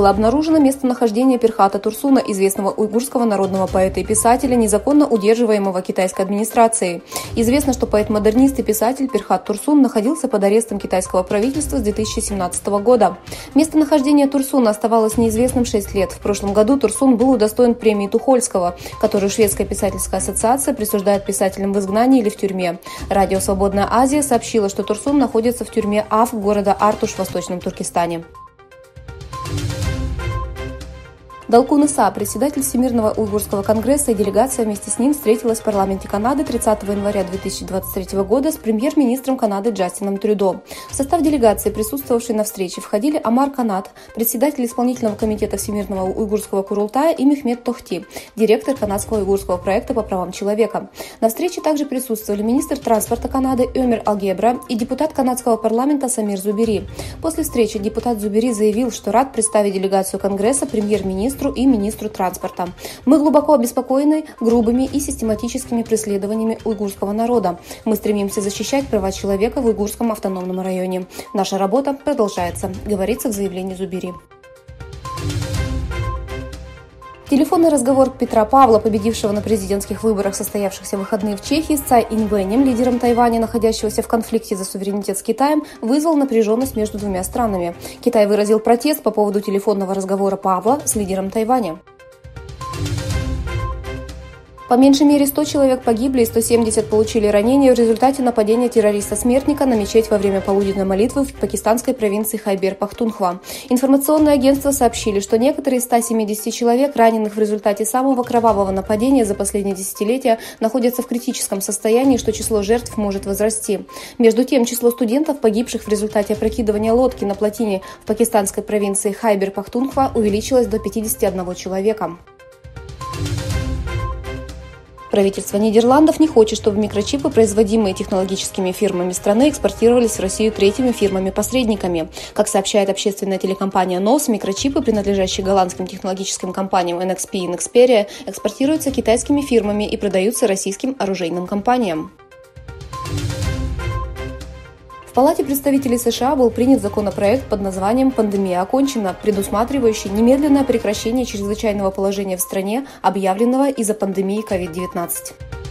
было обнаружено местонахождение Перхата Турсуна, известного уйгурского народного поэта и писателя, незаконно удерживаемого китайской администрацией. Известно, что поэт-модернист и писатель Перхат Турсун находился под арестом китайского правительства с 2017 года. Местонахождение Турсуна оставалось неизвестным 6 лет. В прошлом году Турсун был удостоен премии Тухольского, которую Шведская писательская ассоциация присуждает писателям в изгнании или в тюрьме. Радио «Свободная Азия» сообщило, что Турсун находится в тюрьме Аф города Артуш в Восточном Туркестане. Далкун Иса, председатель Всемирного уйгурского конгресса, и делегация вместе с ним встретилась в парламенте Канады 30 января 2023 года с премьер-министром Канады Джастином Трюдо. В состав делегации, присутствовавшей на встрече, входили Амар Канат, председатель исполнительного комитета Всемирного уйгурского Курултая, и Мехмед Тохти, директор канадского уйгурского проекта по правам человека. На встрече также присутствовали министр транспорта Канады Омер Алгебра и депутат канадского парламента Самир Зубери. После встречи депутат Зубери заявил, что рад представить делегацию Конгресса премьер-министру и министру транспорта. Мы глубоко обеспокоены грубыми и систематическими преследованиями уйгурского народа. Мы стремимся защищать права человека в уйгурском автономном районе. Наша работа продолжается, говорится в заявлении Зубери. Телефонный разговор Петра Павла, победившего на президентских выборах, состоявшихся в выходные в Чехии, с Цай Иньвэнем, лидером Тайваня, находящегося в конфликте за суверенитет с Китаем, вызвал напряженность между двумя странами. Китай выразил протест по поводу телефонного разговора Павла с лидером Тайваня. По меньшей мере 100 человек погибли и 170 получили ранения в результате нападения террориста-смертника на мечеть во время полуденной молитвы в пакистанской провинции Хайбер-Пахтунхва. Информационные агентства сообщили, что некоторые из 170 человек, раненых в результате самого кровавого нападения за последние десятилетия, находятся в критическом состоянии, что число жертв может возрасти. Между тем, число студентов, погибших в результате опрокидывания лодки на плотине в пакистанской провинции Хайбер-Пахтунхва, увеличилось до 51 человека. Правительство Нидерландов не хочет, чтобы микрочипы, производимые технологическими фирмами страны, экспортировались в Россию третьими фирмами-посредниками. Как сообщает общественная телекомпания НОС, микрочипы, принадлежащие голландским технологическим компаниям NXP и Nexperia, экспортируются китайскими фирмами и продаются российским оружейным компаниям. В Палате представителей США был принят законопроект под названием «Пандемия окончена», предусматривающий немедленное прекращение чрезвычайного положения в стране, объявленного из-за пандемии COVID-19.